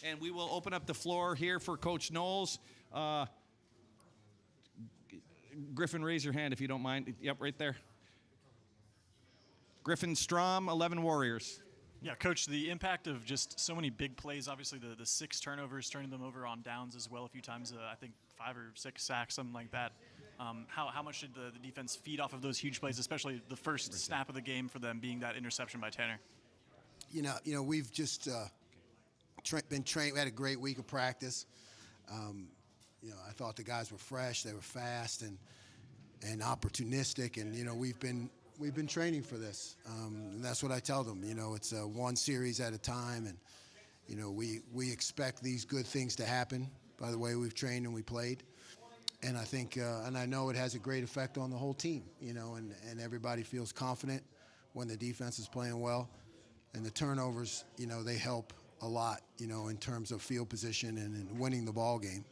And we will open up the floor here for Coach Knowles. Griffin, raise your hand if you don't mind. Yep, right there. Griffin Strom, 11 Warriors. Yeah, Coach, the impact of just so many big plays, obviously the 6 turnovers, turning them over on downs as well a few times, I think 5 or 6 sacks, something like that. How much did the defense feed off of those huge plays, especially the first snap of the game for them being that interception by Tanner? You know, we've just been trained. We had a great week of practice. You know, I thought the guys were fresh, they were fast and opportunistic, and you know, we've been training for this, and that's what I tell them. You know, it's one series at a time, and you know, we expect these good things to happen by the way we've trained and we played, and I think and I know it has a great effect on the whole team. You know, and everybody feels confident when the defense is playing well, and the turnovers, you know, they help a lot. You know, in terms of field position and in winning the ball game.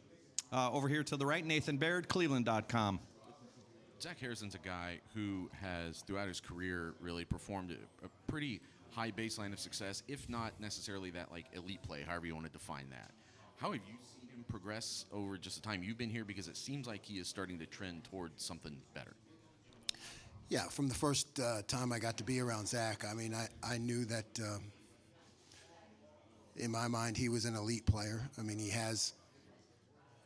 Over here to the right, Nathan Baird, Cleveland.com. Zach Harrison's a guy who has, throughout his career, really performed a pretty high baseline of success, if not necessarily that like elite play, however you want to define that. How have you seen him progress over just the time you've been here? Because it seems like he is starting to trend towards something better. Yeah, from the first time I got to be around Zach, I mean, I knew that in my mind he was an elite player. I mean, he has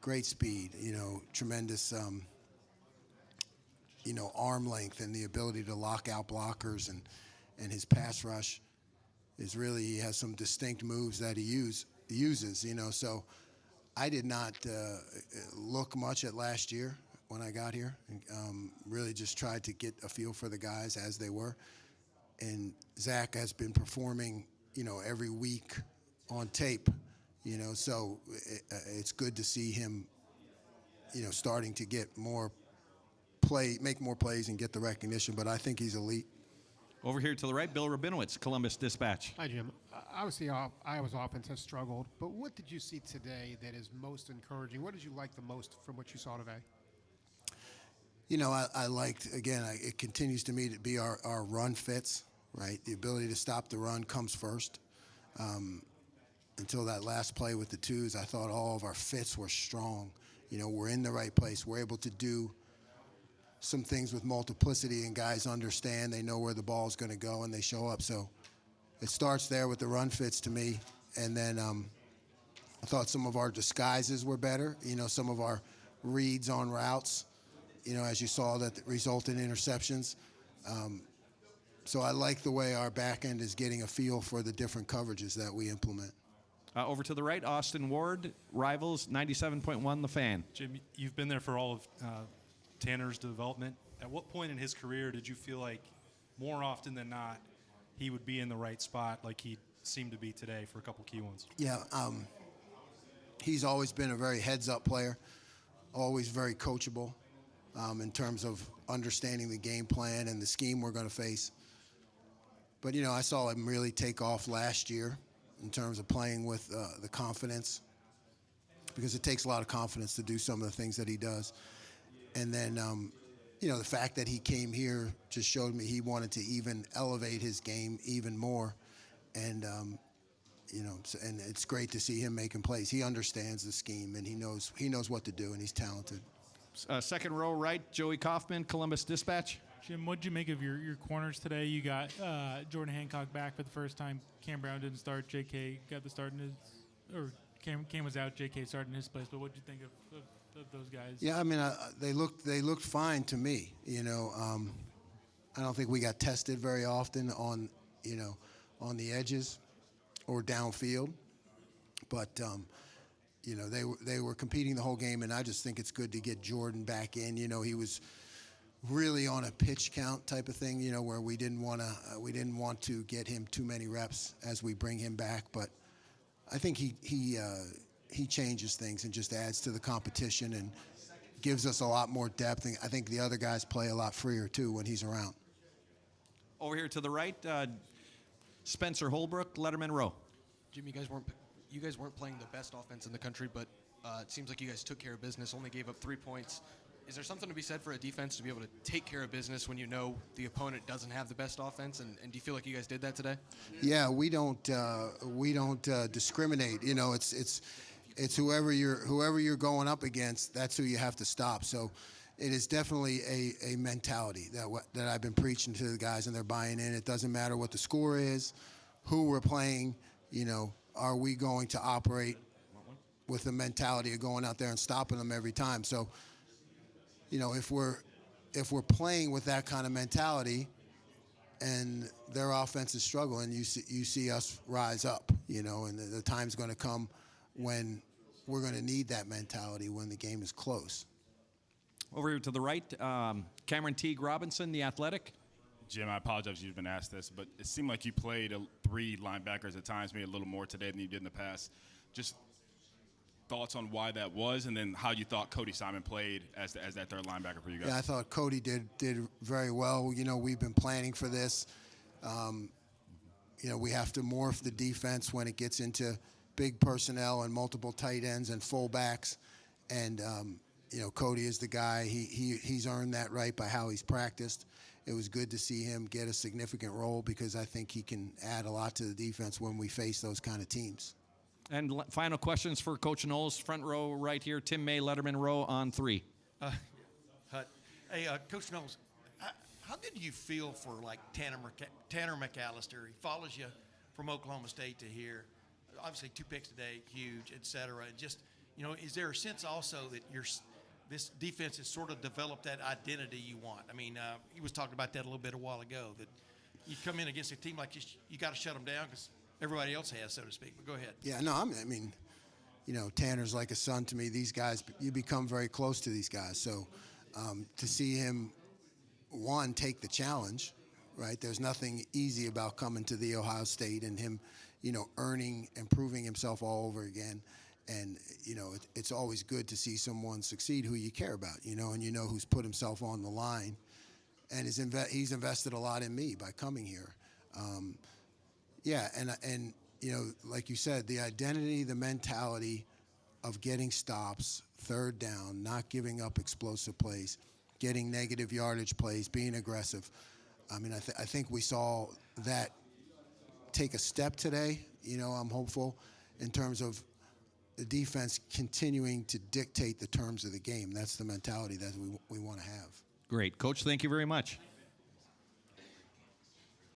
great speed, you know, tremendous, you know, arm length and the ability to lock out blockers, and his pass rush is really, he has some distinct moves that he uses, you know. So I did not look much at last year when I got here, and really just tried to get a feel for the guys as they were. And Zach has been performing, you know, every week on tape. You know, so it's good to see him, you know, starting to get more make more plays and get the recognition. But I think he's elite. Over here to the right, Bill Rabinowitz, Columbus Dispatch. Hi, Jim. Obviously, Iowa's offense has struggled, but what did you see today that is most encouraging? What did you like the most from what you saw today? You know, I liked, again, it continues to me to be our run fits, right? The ability to stop the run comes first. Until that last play with the twos, I thought all of our fits were strong. You know, we're in the right place. We're able to do some things with multiplicity, and guys understand, they know where the ball is going to go, and they show up. So it starts there with the run fits to me. And then I thought some of our disguises were better. You know, some of our reads on routes, you know, as you saw, that result in interceptions. So I like the way our back end is getting a feel for the different coverages that we implement. Over to the right, Austin Ward, Rivals, 97.1 The Fan. Jim, you've been there for all of Tanner's development. At what point in his career did you feel like more often than not he would be in the right spot like he seemed to be today for a couple key ones? Yeah, he's always been a very heads-up player, always very coachable in terms of understanding the game plan and the scheme we're going to face. But, you know, I saw him really take off last year in terms of playing with the confidence, because it takes a lot of confidence to do some of the things that he does. And then, you know, the fact that he came here just showed me he wanted to even elevate his game even more. And, you know, and it's great to see him making plays. He understands the scheme, and he knows what to do, and he's talented. Second row right, Joey Kaufman, Columbus Dispatch. Jim, what did you make of your corners today? You got Jordan Hancock back for the first time. Cam Brown didn't start. J.K. got the start in his, or Cam was out. J.K. started in his place. But what did you think of those guys? Yeah, I mean, they looked fine to me. You know, I don't think we got tested very often on the edges or downfield, but you know, they were competing the whole game, and I just think it's good to get Jordan back in. You know, he was really on a pitch count type of thing, you know, where we didn't want to get him too many reps as we bring him back. But I think he changes things and just adds to the competition and gives us a lot more depth. And I think the other guys play a lot freer too when he's around. Over here to the right, Spencer Holbrook, Letterman Row. Jim, you guys weren't playing the best offense in the country, but it seems like you guys took care of business. Only gave up 3 points. Is there something to be said for a defense to be able to take care of business when you know the opponent doesn't have the best offense? And do you feel like you guys did that today? Yeah, we don't discriminate. You know, it's whoever you're going up against. That's who you have to stop. So it is definitely a mentality that I've been preaching to the guys, and they're buying in. It doesn't matter what the score is, who we're playing. You know, are we going to operate with the mentality of going out there and stopping them every time? So, you know, if we're playing with that kind of mentality, and their offense is struggling, you see us rise up. You know, and the time's going to come when we're going to need that mentality when the game is close. Over here to the right, Cameron Teague Robinson, the Athletic. Jim, I apologize if you've been asked this, but it seemed like you played 3 linebackers at times, maybe a little more today than you did in the past. Just thoughts on why that was, and then how you thought Cody Simon played as that third linebacker for you guys. Yeah, I thought Cody did very well. You know, we've been planning for this. You know, we have to morph the defense when it gets into big personnel and multiple tight ends and fullbacks. And, you know, Cody is the guy. He's earned that right by how he's practiced. It was good to see him get a significant role because I think he can add a lot to the defense when we face those kind of teams. And final questions for Coach Knowles, front row right here, Tim May, Letterman row on 3. Hut. Hey, Coach Knowles, how good do you feel for like Tanner McAllister? He follows you from Oklahoma State to here. Obviously, 2 picks today, huge, et cetera. And just, you know, is there a sense also that this defense has sort of developed that identity you want? I mean, he was talking about that a little bit a while ago, that you come in against a team like this, you got to shut them down because everybody else has, so to speak. But go ahead. Yeah, no, I mean, you know, Tanner's like a son to me. These guys, you become very close to these guys. So to see him, one, take the challenge, right? There's nothing easy about coming to the Ohio State and him, you know, earning and proving himself all over again. And, you know, it's always good to see someone succeed who you care about, you know, and you know who's put himself on the line. And he's invested a lot in me by coming here. Yeah, and you know, like you said, the identity, the mentality of getting stops, third down, not giving up explosive plays, getting negative yardage plays, being aggressive. I mean, I think we saw that take a step today. You know, I'm hopeful in terms of the defense continuing to dictate the terms of the game. That's the mentality that we want to have. Great. Coach, thank you very much.